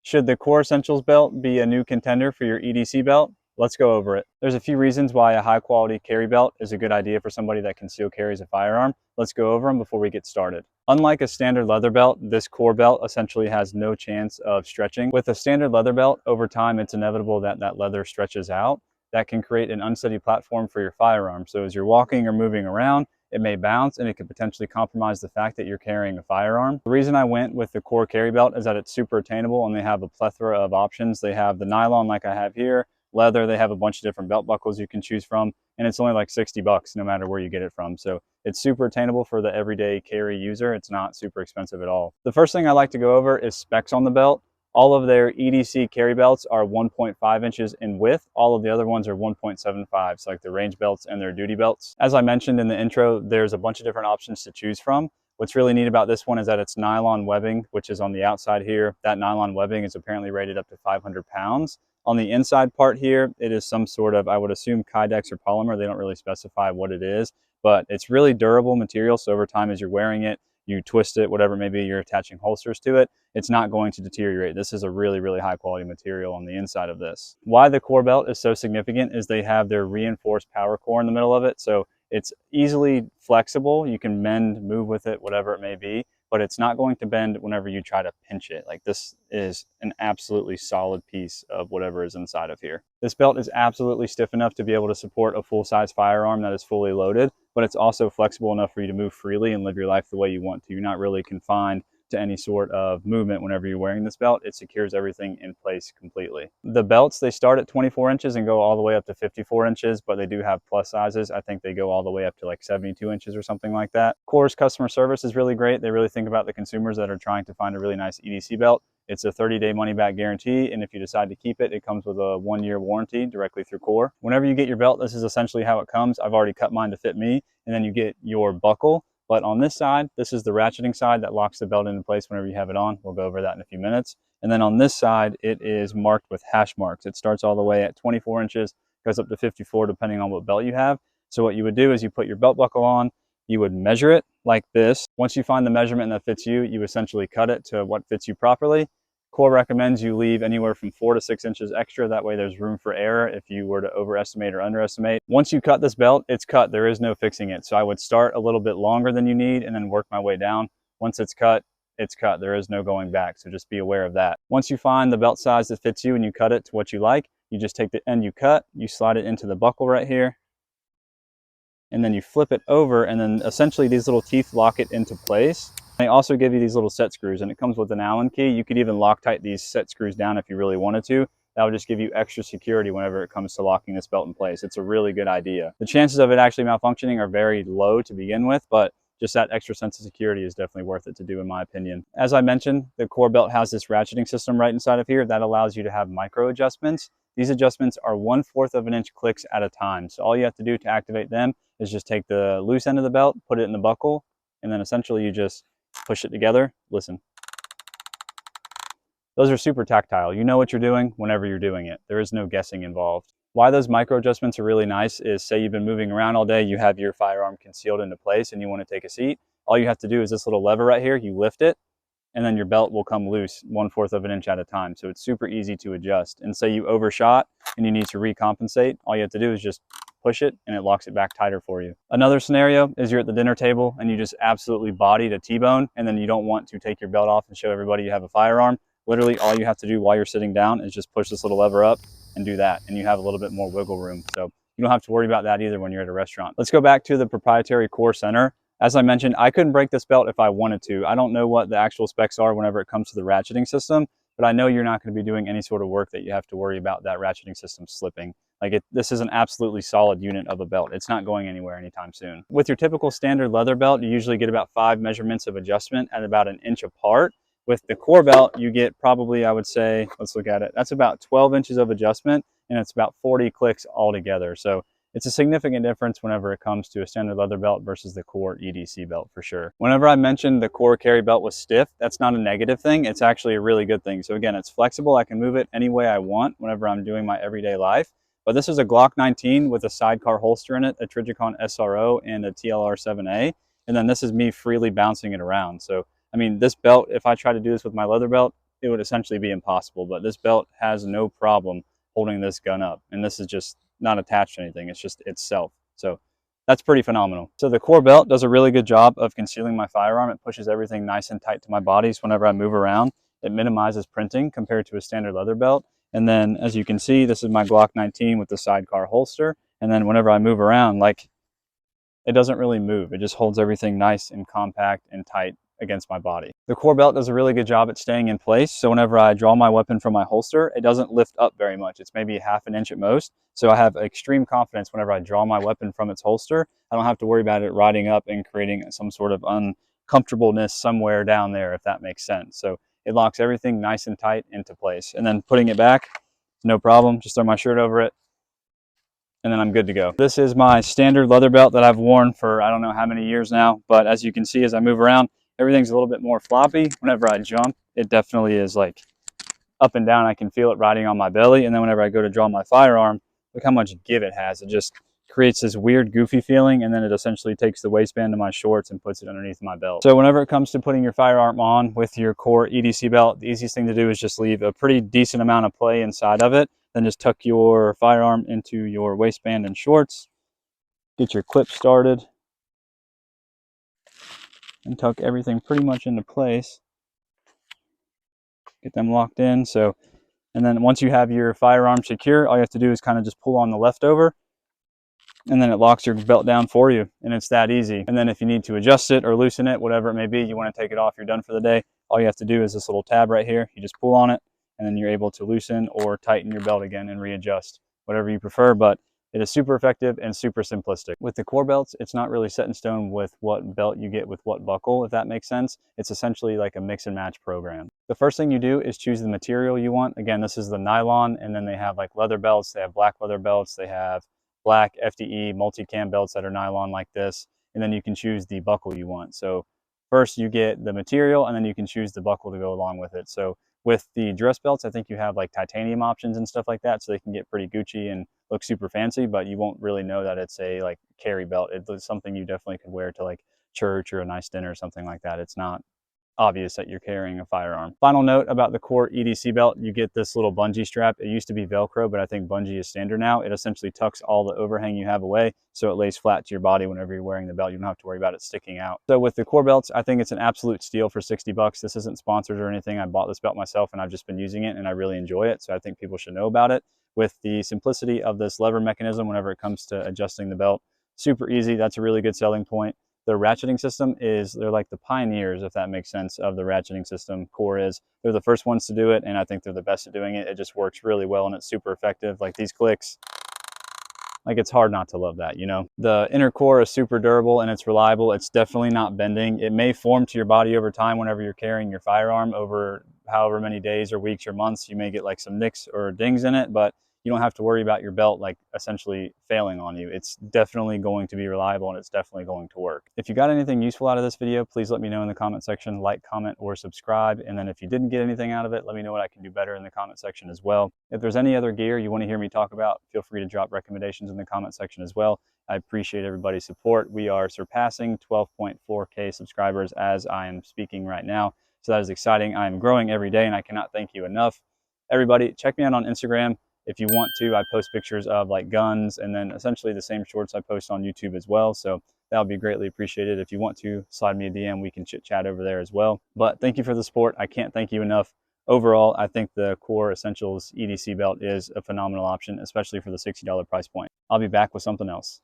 Should the Core Essentials belt be a new contender for your EDC belt? Let's go over it. There's a few reasons why a high quality carry belt is a good idea for somebody that conceal carries a firearm. Let's go over them before we get started. Unlike a standard leather belt, this Core belt essentially has no chance of stretching. With a standard leather belt, over time it's inevitable that that leather stretches out. That can create an unsteady platform for your firearm. So as you're walking or moving around, it may bounce and it could potentially compromise the fact that you're carrying a firearm. The reason I went with the Core carry belt is that it's super attainable and they have a plethora of options. They have the nylon like I have here, leather, they have a bunch of different belt buckles you can choose from, and it's only like 60 bucks no matter where you get it from. So it's super attainable for the everyday carry user. It's not super expensive at all. The first thing I like to go over is specs on the belt. All of their EDC carry belts are 1.5 inches in width. All of the other ones are 1.75, so like the range belts and their duty belts. As I mentioned in the intro, there's a bunch of different options to choose from. What's really neat about this one is that it's nylon webbing, which is on the outside here. That nylon webbing is apparently rated up to 500 pounds. On the inside part here, it is some sort of, I would assume, Kydex or polymer. They don't really specify what it is, but it's really durable material. So over time, as you're wearing it, you twist it, whatever it may be, you're attaching holsters to it, it's not going to deteriorate. This is a really, really high quality material on the inside of this. Why the Core belt is so significant is they have their reinforced power core in the middle of it. So it's easily flexible. You can bend, move with it, whatever it may be, but it's not going to bend whenever you try to pinch it. Like, this is an absolutely solid piece of whatever is inside of here. This belt is absolutely stiff enough to be able to support a full-size firearm that is fully loaded, but it's also flexible enough for you to move freely and live your life the way you want to. You're not really confined to any sort of movement whenever you're wearing this belt. It secures everything in place completely. The belts, they start at 24 inches and go all the way up to 54 inches, but they do have plus sizes. I think they go all the way up to like 72 inches or something like that. Core's customer service is really great. They really think about the consumers that are trying to find a really nice EDC belt. It's a 30-day money-back guarantee, and if you decide to keep it, it comes with a 1-year warranty directly through Core. Whenever you get your belt, this is essentially how it comes. I've already cut mine to fit me, and then you get your buckle. But on this side, this is the ratcheting side that locks the belt into place whenever you have it on. We'll go over that in a few minutes. And then on this side, it is marked with hash marks. It starts all the way at 24 inches, goes up to 54 depending on what belt you have. So what you would do is you put your belt buckle on, you would measure it like this. Once you find the measurement that fits you, you essentially cut it to what fits you properly. Core recommends you leave anywhere from 4 to 6 inches extra. That way there's room for error if you were to overestimate or underestimate. Once you cut this belt, it's cut. There is no fixing it. So I would start a little bit longer than you need and then work my way down. Once it's cut, it's cut. There is no going back. So just be aware of that. Once you find the belt size that fits you and you cut it to what you like, you just take the end you cut, you slide it into the buckle right here, and then you flip it over, and then essentially these little teeth lock it into place. They also give you these little set screws, and it comes with an Allen key. You could even Loctite these set screws down if you really wanted to. That would just give you extra security whenever it comes to locking this belt in place. It's a really good idea. The chances of it actually malfunctioning are very low to begin with, but just that extra sense of security is definitely worth it to do, in my opinion. As I mentioned, the Core belt has this ratcheting system right inside of here that allows you to have micro adjustments. These adjustments are 1/4 of an inch clicks at a time. So all you have to do to activate them is just take the loose end of the belt, put it in the buckle, and then essentially you just push it together. Listen. Those are super tactile. You know what you're doing whenever you're doing it. There is no guessing involved. Why those micro adjustments are really nice is, say you've been moving around all day, you have your firearm concealed into place and you want to take a seat. All you have to do is this little lever right here, you lift it, and then your belt will come loose 1/4 of an inch at a time. So it's super easy to adjust. And say you overshot and you need to recompensate, all you have to do is just push it and it locks it back tighter for you. Another scenario is you're at the dinner table and you just absolutely bodied a T-bone, and then you don't want to take your belt off and show everybody you have a firearm. Literally all you have to do while you're sitting down is just push this little lever up and do that, and you have a little bit more wiggle room. So you don't have to worry about that either when you're at a restaurant. Let's go back to the proprietary Core center. As I mentioned, I couldn't break this belt if I wanted to. I don't know what the actual specs are whenever it comes to the ratcheting system, but I know you're not going to be doing any sort of work that you have to worry about that ratcheting system slipping. This is an absolutely solid unit of a belt. It's not going anywhere anytime soon. With your typical standard leather belt, you usually get about 5 measurements of adjustment at about 1 inch apart. With the Core belt, you get probably, I would say, let's look at it, that's about 12 inches of adjustment, and it's about 40 clicks altogether. So it's a significant difference whenever it comes to a standard leather belt versus the Core EDC belt for sure. Whenever I mentioned the Core carry belt was stiff, that's not a negative thing. It's actually a really good thing. So again, it's flexible. I can move it any way I want whenever I'm doing my everyday life. But this is a Glock 19 with a sidecar holster in it, a Trijicon SRO, and a TLR 7A. And then this is me freely bouncing it around. So, I mean, this belt, if I try to do this with my leather belt, it would essentially be impossible. But this belt has no problem holding this gun up. And this is just not attached to anything. It's just itself. So that's pretty phenomenal. So the core belt does a really good job of concealing my firearm. It pushes everything nice and tight to my body. So whenever I move around, it minimizes printing compared to a standard leather belt. And then as you can see, this is my Glock 19 with the sidecar holster. And then whenever I move around, like, it doesn't really move. It just holds everything nice and compact and tight against my body. The core belt does a really good job at staying in place. So whenever I draw my weapon from my holster, it doesn't lift up very much. It's maybe ½ an inch at most. So I have extreme confidence whenever I draw my weapon from its holster. I don't have to worry about it riding up and creating some sort of uncomfortableness somewhere down there, if that makes sense. So it locks everything nice and tight into place. And then putting it back, no problem. Just throw my shirt over it, and then I'm good to go. This is my standard leather belt that I've worn for I don't know how many years now, but as you can see, as I move around, everything's a little bit more floppy. Whenever I jump, it definitely is like up and down. I can feel it riding on my belly. And then whenever I go to draw my firearm, look how much give it has. It just creates this weird goofy feeling, and then it essentially takes the waistband of my shorts and puts it underneath my belt. So whenever it comes to putting your firearm on with your core EDC belt, the easiest thing to do is just leave a pretty decent amount of play inside of it. Then just tuck your firearm into your waistband and shorts, get your clip started, and tuck everything pretty much into place. Get them locked in. And then once you have your firearm secure, all you have to do is kind of just pull on the leftover, and then it locks your belt down for you, and it's that easy. And then if you need to adjust it or loosen it, whatever it may be, you want to take it off, you're done for the day, all you have to do is this little tab right here. You just pull on it, and then you're able to loosen or tighten your belt again and readjust, whatever you prefer. But it is super effective and super simplistic. With the core belts, it's not really set in stone with what belt you get with what buckle, if that makes sense. It's essentially like a mix and match program. The first thing you do is choose the material you want. Again, this is the nylon, and then they have like leather belts, they have black leather belts, they have black FDE multi-cam belts that are nylon like this, and then you can choose the buckle you want. So first you get the material, and then you can choose the buckle to go along with it. So with the dress belts, I think you have like titanium options and stuff like that, so they can get pretty Gucci and look super fancy, but you won't really know that it's a like carry belt. It's something you definitely could wear to like church or a nice dinner or something like that. It's not obvious that you're carrying a firearm. Final note about the core EDC belt, you get this little bungee strap. It used to be Velcro, but I think bungee is standard now. It essentially tucks all the overhang you have away, so it lays flat to your body whenever you're wearing the belt. You don't have to worry about it sticking out. So with the core belts, I think it's an absolute steal for 60 bucks. This isn't sponsored or anything. I bought this belt myself and I've just been using it and I really enjoy it. So I think people should know about it. With the simplicity of this lever mechanism whenever it comes to adjusting the belt, super easy. That's a really good selling point. The ratcheting system is, they're like the pioneers, if that makes sense, of the ratcheting system. Core is, they're the first ones to do it, and I think they're the best at doing it. It just works really well and it's super effective. Like these clicks, like it's hard not to love that, you know? The inner core is super durable and it's reliable. It's definitely not bending. It may form to your body over time whenever you're carrying your firearm over however many days or weeks or months. You may get like some nicks or dings in it, but you don't have to worry about your belt like essentially failing on you. It's definitely going to be reliable and it's definitely going to work. If you got anything useful out of this video, please let me know in the comment section, like, comment, or subscribe. And then if you didn't get anything out of it, let me know what I can do better in the comment section as well. If there's any other gear you want to hear me talk about, feel free to drop recommendations in the comment section as well. I appreciate everybody's support. We are surpassing 12.4K subscribers as I am speaking right now. So that is exciting. I am growing every day and I cannot thank you enough. Everybody, check me out on Instagram. If you want to, I post pictures of like guns and then essentially the same shorts I post on YouTube as well. So that would be greatly appreciated. If you want to slide me a DM, we can chit chat over there as well. But thank you for the support. I can't thank you enough. Overall, I think the Core Essentials EDC belt is a phenomenal option, especially for the $60 price point. I'll be back with something else.